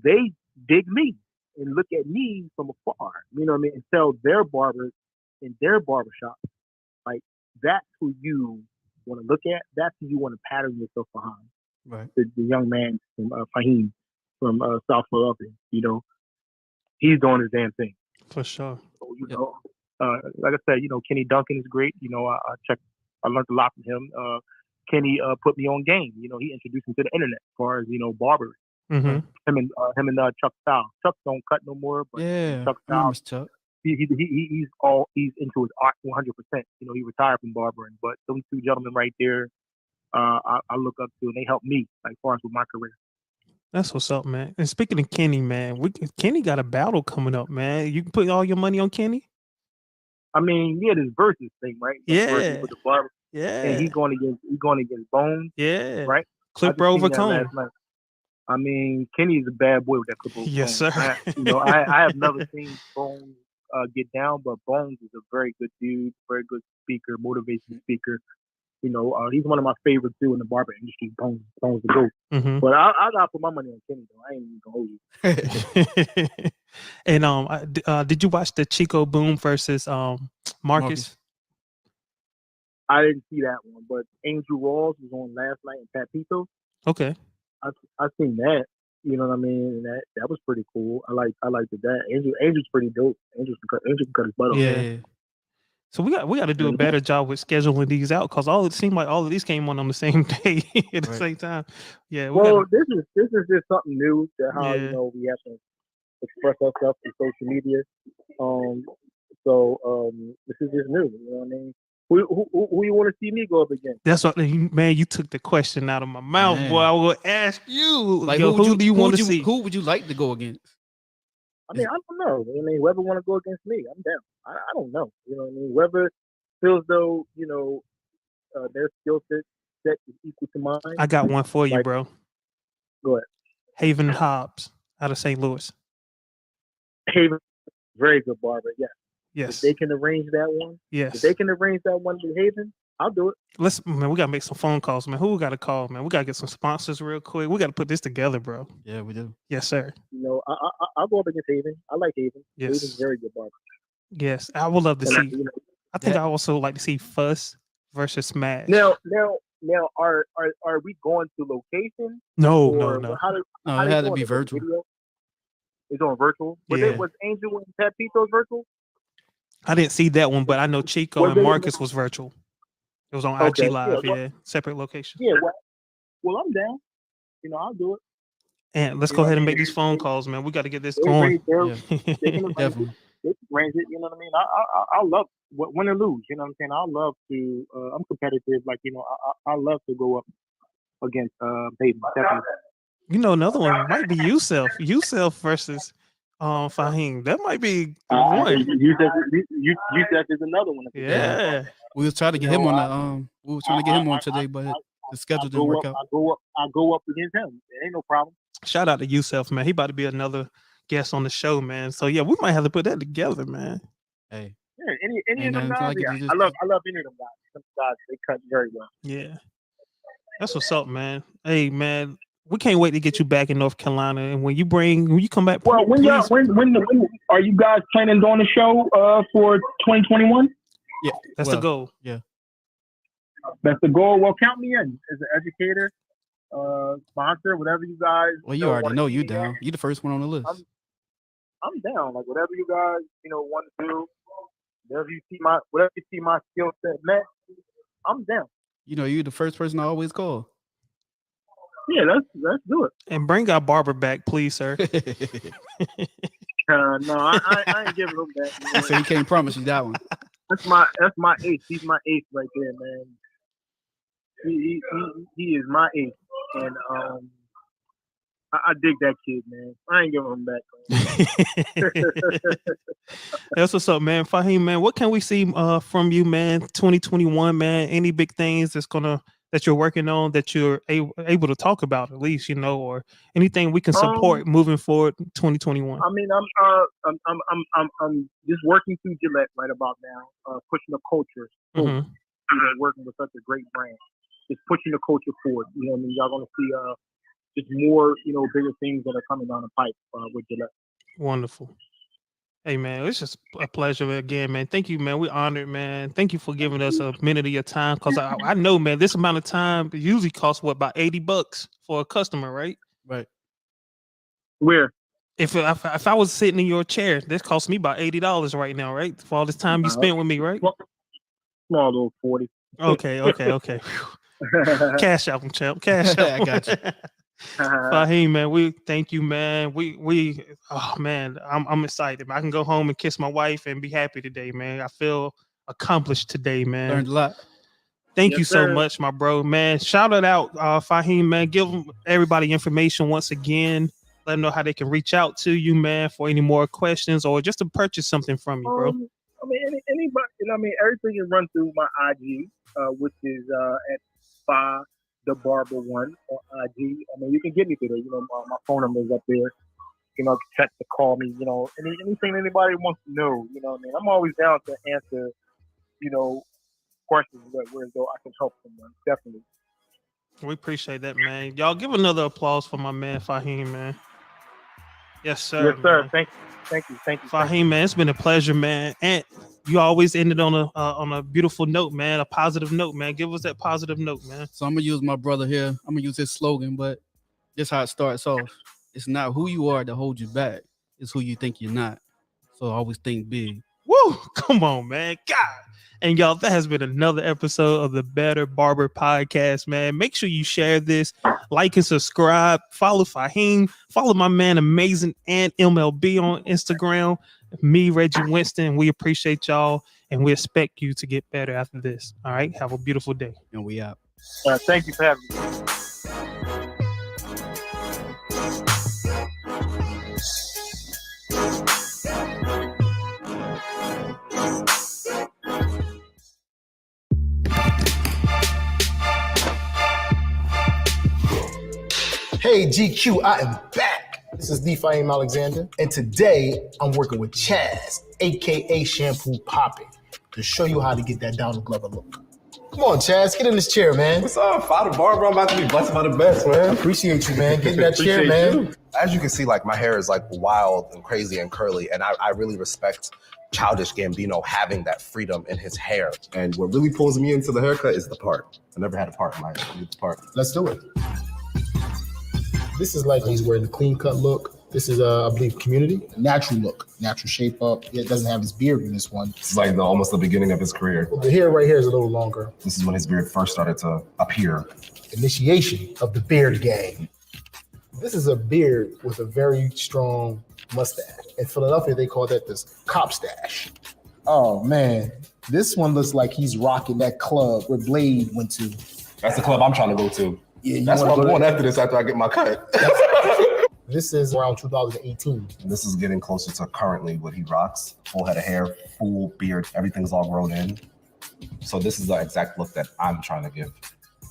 they dig me. and look at me from afar. You know what I mean? And tell their barbers in their barbershop, like that's who you want to look at. That's who you want to pattern yourself behind. Right. The young man from Fahim from South Philadelphia. You know, he's doing his damn thing. For sure. So, you know, like I said, you know, Kenny Duncan is great. You know, I learned a lot from him. Kenny put me on game. You know, he introduced me to the internet as far as, you know, barbers. Mm-hmm. Him and Chuck Style. Chuck don't cut no more, but Yeah, Chuck I remember Style, Chuck. he's into his art 100%. You know, he retired from barbering, but those two gentlemen right there, I look up to, and they helped me like far as with my career. That's what's up, man. And speaking of Kenny, man, Kenny got a battle coming up, man. You can put all your money on Kenny. I mean, yeah, this versus thing, right? Versus with the barber, and he's going against Bones, right? Clipper I just over seen that Cone. last night. I mean, Kenny's a bad boy with that clipper. Yes, sir. I have never seen Bones get down, but Bones is a very good dude, very good speaker, motivation speaker. You know, he's one of my favorites too in the barber industry. Bones the GOAT. Mm-hmm. But I gotta put my money on Kenny though. I ain't even gonna hold you. And did you watch the Chico Boom versus Marcus? I didn't see that one, but Angel Rawls was on last night in Pat Pito. Okay. I seen that. You know what I mean? And that was pretty cool. I liked that. Angel's pretty dope. Angel can cut his butt off. Yeah. So we got to do a better job with scheduling these out, because it seemed like all of these came on the same day at the same time. Yeah. This is just something new to how you know we have to express ourselves through social media. This is just new. You know what I mean? Who you want to see me go up against? That's what, man. You took the question out of my mouth, boy. I will ask you. Like, who do you want to see? Who would you like to go against? I mean, I don't know. I mean, whoever want to go against me, I'm down. I don't know. You know what I mean? Whoever feels though, you know, their skill set is equal to mine. I got one for you, bro. Go ahead. Haven Hobbs out of St. Louis. Haven, very good barber. Yes. Yes. If they can arrange that one. Yes. If they can arrange that one to Haven, I'll do it. Man, we gotta make some phone calls, man. Who we gotta call, man? We gotta get some sponsors real quick. We gotta put this together, bro. Yeah, we do. Yes, sir. You know, I'll go up against Haven. I like Haven. Yes. Haven's very good barber. Yes, I would love to see. You know, I think I also like to see Fuss versus Smash. Now, are we going to location? No. How it had to be virtual. Video? It's on virtual. Was Angel and Pat Pito's virtual? I didn't see that one, but I know Chico and Marcus was virtual. It was on IG Live, separate location. Yeah, well, I'm down. You know, I'll do it. And let's go ahead and make these phone calls, man. We got to get this going. Definitely. They can arrange it, you know what I mean? I love win or lose, you know what I'm saying? I love to. I'm competitive, like, you know. I love to go up against Peyton. Definitely. You know, another one might be Yusef versus Fahim. That might be one. Yusef is another one. Yeah. We was trying to get him on the we were trying to get him on today, but the schedule didn't work out. I go up against him. It ain't no problem. Shout out to Yusef, man. He about to be another guest on the show, man. So yeah, we might have to put that together, man. Hey. Yeah, any of them guys. I love any of them guys. Some guys, they cut very well. Yeah. That's what's up, man. Hey, man. We can't wait to get you back in North Carolina, and when you come back. Well, when are you guys planning on the show for 2021? Yeah, that's the goal. Yeah, that's the goal. Well, count me in as an educator, sponsor, whatever you guys. Well, you already know you down. You the first one on the list. I'm down. Like whatever you guys want to do, whatever you see my skill set met, I'm down. You know, you the first person I always call. Yeah, let's do it. And bring our barber back, please, sir. No, I ain't giving him that. So he can't promise you that one. That's my ace. He's my ace right there, man. He is my ace, and I dig that kid, man. I ain't giving him back. That's what's up, man. Fahim, man, what can we see from you, man? 2021, man. Any big things that you're working on that you're able to talk about, at least, or anything we can support moving forward 2021? I mean, I'm just working through Gillette right about now, pushing the culture forward. Working with such a great brand, just pushing the culture forward. You know what I mean? Y'all gonna see just more, bigger things that are coming down the pipe with Gillette. Wonderful. Hey man, it's just a pleasure again, man. Thank you, man. We honored, man. Thank you for giving us a minute of your time, because I know, man, this amount of time usually costs what, about $80 for a customer, right? Right. Where? If I was sitting in your chair, this cost me about $80 right now, right? For all this time you spent with me, right? Small little 40. Okay. Cash out them, champ. Cash out. I got you. Fahim, man, we thank you, man. We oh man, I'm excited. I can go home and kiss my wife and be happy today, man. I feel accomplished today, man. Learned a lot. Thank Yes, you so sir. much, my bro, man. Shout it out, Fahim, man. Give everybody information once again. Let them know how they can reach out to you, man, for any more questions or just to purchase something from you, bro. I mean, anybody, everything is run through my IG, which is at the Barber One on IG. I mean, you can get me through there. My phone number is up there. Text to call me. Anything anybody wants to know. I'm always down to answer. Questions where though I can help someone. Definitely. We appreciate that, man. Y'all give another applause for my man Fahim, man. Yes, sir. Yes, sir. Man. Thank you. Fahim, man, it's been a pleasure, man. And you always ended on a beautiful note, man, a positive note, man. Give us that positive note, man. So I'm gonna use my brother here. I'm gonna use his slogan, but this how it starts off. It's not who you are that holds you back. It's who you think you're not. So always think big. Woo! Come on, man. God. And y'all, that has been another episode of the Better Barber Podcast, man. Make sure you share this, like and subscribe. Follow Fahim. Follow my man Amazing and MLB on Instagram. Me, Reggie Winston. We appreciate y'all, and we expect you to get better after this. All right? Have a beautiful day. And we out. Thank you for having me. Hey GQ, I am back. This is the Fahim Alexander, and today I'm working with Chaz, aka Shampoo Poppin', to show you how to get that Donald Glover look. Come on, Chaz, get in this chair, man. What's up? Father Barber, I'm about to be blessed by the best, man. Appreciate you, man. Get in that chair, man. As you can see, like, my hair is like wild and crazy and curly, and I really respect Childish Gambino having that freedom in his hair. And what really pulls me into the haircut is the part. I never had a part in my hair. I need the part. Let's do it. This is like he's wearing the clean cut look. This is, I believe, Community. Natural look, natural shape up. It doesn't have his beard in this one. This is like almost the beginning of his career. The hair right here is a little longer. This is when his beard first started to appear. Initiation of the beard gang. This is a beard with a very strong mustache. In Philadelphia, they call that this cop stash. Oh man, this one looks like he's rocking that club where Blade went to. That's the club I'm trying to go to. Yeah, that's what I'm going after this, after I get my cut. This is around 2018. This is getting closer to currently what he rocks. Full head of hair, full beard, everything's all grown in. So this is the exact look that I'm trying to give.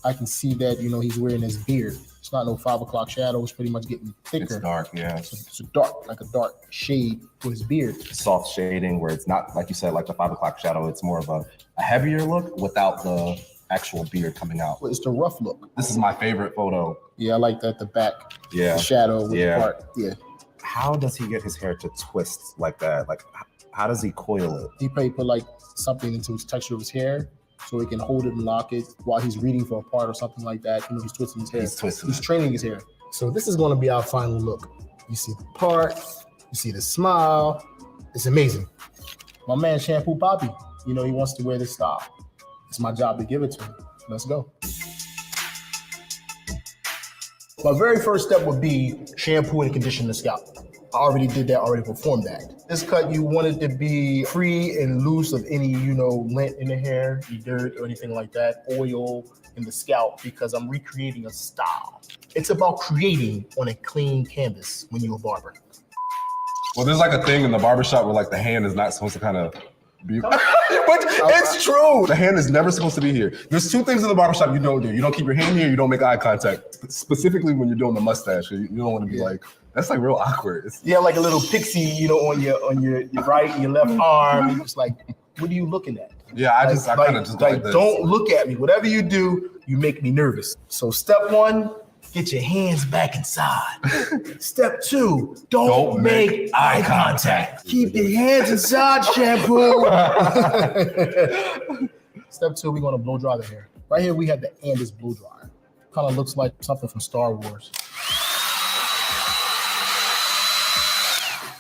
I can see that, he's wearing his beard. It's not no 5 o'clock shadow. It's pretty much getting thicker. It's dark, yeah. It's a dark, like a dark shade for his beard. Soft shading where it's not, like you said, like the 5 o'clock shadow. It's more of a heavier look without the actual beard coming out. It's the rough look. This is my favorite photo. Yeah, I like that. The back, yeah, the shadow with the part. Yeah. How does he get his hair to twist like that? Like, how does he coil it? He probably put like something into his texture of his hair so he can hold it and lock it while he's reading for a part or something like that. He's twisting his hair. He's training his hair. So this is going to be our final look. You see the part, you see the smile. It's amazing. My man Shampoo Poppy, he wants to wear this style. It's my job to give it to him. Let's go. My very first step would be shampoo and condition the scalp. I already did that, already performed that. This cut, you want it to be free and loose of any, lint in the hair, any dirt or anything like that, oil in the scalp, because I'm recreating a style. It's about creating on a clean canvas when you're a barber. Well, there's like a thing in the barbershop where like the hand is not supposed to kind of be, but it's true. The hand is never supposed to be here. There's two things in the barbershop you don't do. You don't keep your hand here, you don't make eye contact, specifically when you're doing the mustache. You don't want to be like, that's like real awkward. Yeah, like a little pixie, on your right and your left arm. And it's like, what are you looking at? Yeah, I kind of just like this. Don't look at me. Whatever you do, you make me nervous. So step one, Get your hands back inside. Step 2, don't make eye contact. Keep your hands inside, shampoo. Step 2, we're gonna blow dry the hair. Right here, we have the Andis blow dryer. Kind of looks like something from Star Wars.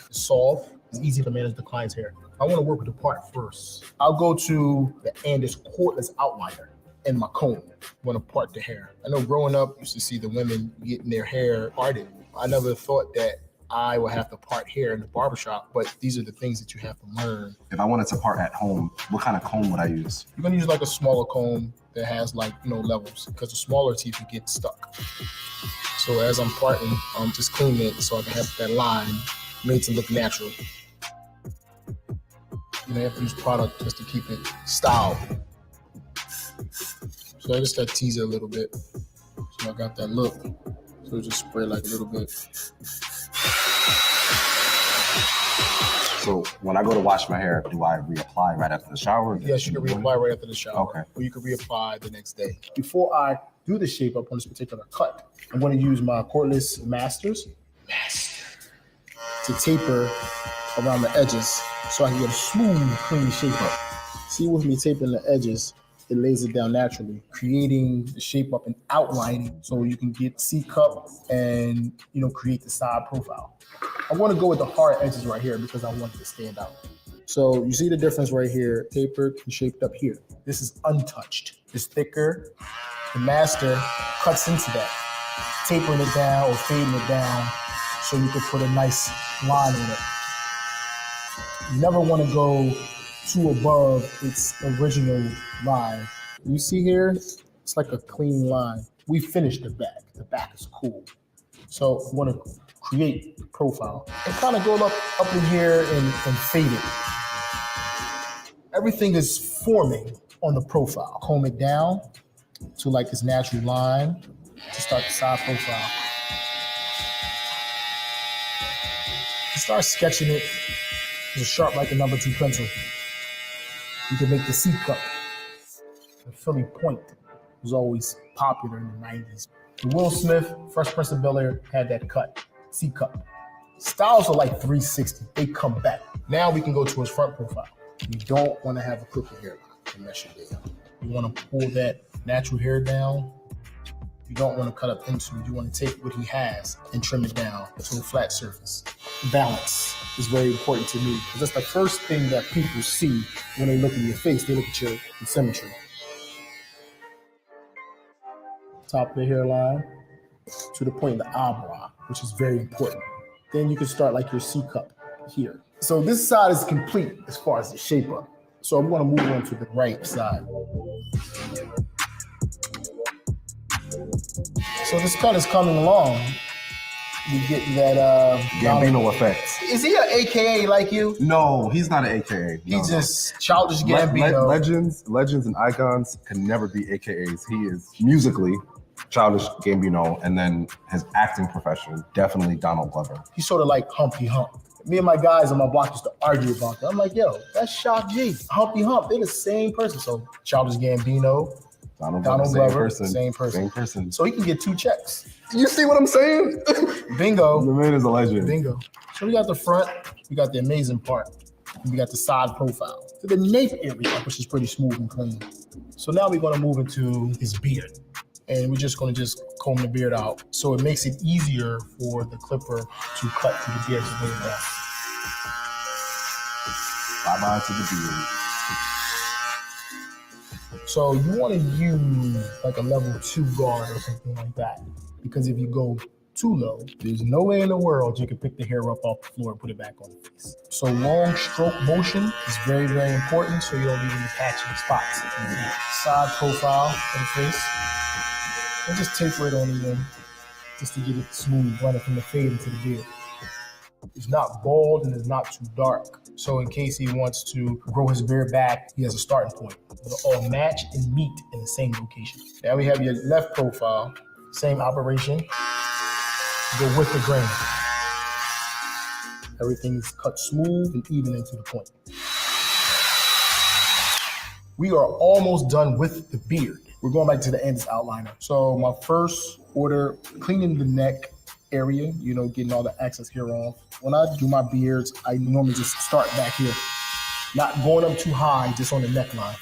It's soft, it's easy to manage the client's hair. I wanna work with the part first. I'll go to the Andis cordless outliner and my comb. I wanna part the hair. I know growing up, used to see the women getting their hair parted. I never thought that I would have to part hair in the barbershop, but these are the things that you have to learn. If I wanted to part at home, what kind of comb would I use? You're gonna use like a smaller comb that has like, levels, because the smaller teeth will get stuck. So as I'm parting, I'm just cleaning it so I can have that line made to look natural. You have to use product just to keep it styled. So I just got to tease it a little bit. So I got that look. So just spray like a little bit. So when I go to wash my hair, do I reapply right after the shower? Yes, you can reapply right after the shower. Okay. Or you can reapply the next day. Before I do the shape up on this particular cut, I'm going to use my cordless masters to taper around the edges so I can get a smooth, clean shape up. See, with me taping the edges, it lays it down naturally, creating the shape up and outlining so you can get C-cup and, create the side profile. I want to go with the hard edges right here because I want it to stand out. So you see the difference right here, tapered and shaped up here. This is untouched. It's thicker. The master cuts into that, tapering it down or fading it down so you can put a nice line in it. You never want to go too above its original line. You see here, it's like a clean line. We finished the back. The back is cool. So I want to create the profile and kind of go up in here and fade it. Everything is forming on the profile. Comb it down to like this natural line to start the side profile. Start sketching it with a sharp like a number 2 pencil. You can make the C-cup. The Philly point was always popular in the 90s. Will Smith, Fresh Prince of Bel-Air had that cut, C-cup. Styles are like 360, they come back. Now we can go to his front profile. You don't want to have a crooked hairline to mess your day up. You want to pull that natural hair down. You don't want to cut up into it. You want to take what he has and trim it down to a flat surface. Balance is very important to me because that's the first thing that people see when they look at your face. They look at your symmetry. Top of the hairline to the point of the eyebrow, which is very important. Then you can start like your C-cup here. So this side is complete as far as the shape up. So I'm going to move on to the right side. So this cut is coming along. You get that Gambino effect. Is he an AKA like you? No, he's not an AKA. No, he's just childish Gambino. Legends and icons can never be AKAs. He is musically childish Gambino, and then his acting profession, definitely Donald Glover. He's sort of like Humpty Hump. Me and my guys on my block used to argue about that. I'm like, yo, that's Shock G. Humpty Hump, they're the same person. So childish Gambino, Donald Glover, same person. So he can get 2 checks. You see what I'm saying? Bingo. The man is a legend. Bingo. So we got the front, we got the amazing part, and we got the side profile. So the nape area, which is pretty smooth and clean. So now we're gonna move into his beard. And we're just gonna comb the beard out. So it makes it easier for the clipper to cut through the beard to lay it down. Bye-bye to the beard. So you want to use like a level 2 guard or something like that. Because if you go too low, there's no way in the world you can pick the hair up off the floor and put it back on the face. So long stroke motion is very, very important so you don't leave any patchy spots. Side profile of the face. And just taper it on the end just to get it smooth running from the fade into the beard. It's not bald and it's not too dark. So in case he wants to grow his beard back, he has a starting point. It'll all match and meet in the same location. Now we have your left profile, same operation. Go with the grain. Everything is cut smooth and even into the point. We are almost done with the beard. We're going back to the Andis outliner. So my first order cleaning the neck area, you know, getting all the excess hair off. When I do my beards, I normally just start back here, not going up too high, just on the neckline.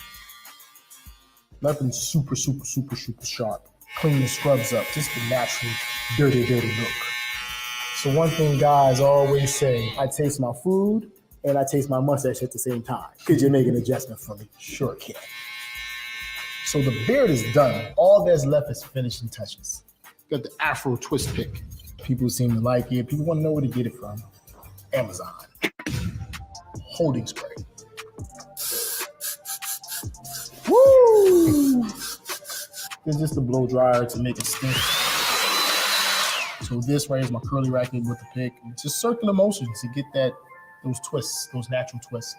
Nothing super sharp. Clean the scrubs up, just the natural dirty look. So one thing guys always say, I taste my food and I taste my mustache at the same time. Could you make an adjustment for me? Sure can. So the beard is done. All that's left is finishing touches. Got the Afro twist pick. People seem to like it. People want to know where to get it from. Amazon. Holding spray. Woo! It's just a blow dryer to make it stick. So this right is my curly racket with the pick. It's just circular motion to get those twists, those natural twists.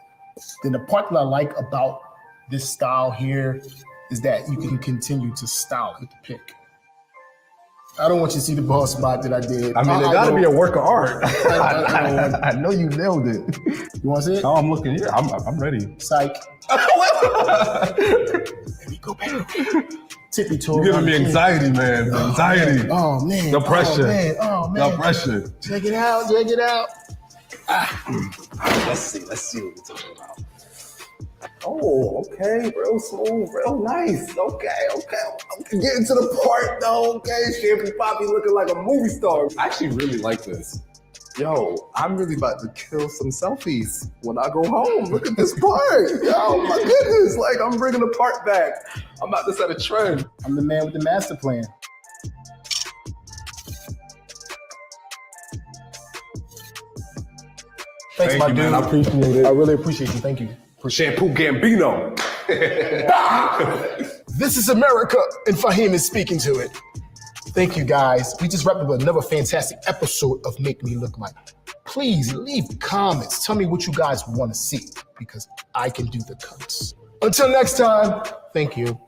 Then the part that I like about this style here is that you can continue to style with the pick. I don't want you to see the bald spot that I did. I mean, it gotta be a work of art. I know you nailed it. You want to see it? Oh, I'm looking here. I'm ready. Psych. Let me go back. Tippy toe. You're giving me anxiety, man. Anxiety. Oh, man. The pressure. Oh, man. The pressure. Check it out. Let's see what we're talking about. Oh, okay, real smooth, real nice. Okay. I'm getting to the part though. Okay, Shampoo Poppy looking like a movie star. I actually really like this. Yo, I'm really about to kill some selfies when I go home. Look at this part. Yo, my goodness, like I'm bringing the part back. I'm about to set a trend. I'm the man with the master plan. Thanks, my dude. Man. I appreciate it. I really appreciate you. Thank you. Shampoo Gambino. This is America, and Fahim is speaking to it. Thank you, guys. We just wrapped up another fantastic episode of Make Me Look Like. Please leave comments. Tell me what you guys want to see, because I can do the cuts. Until next time, thank you.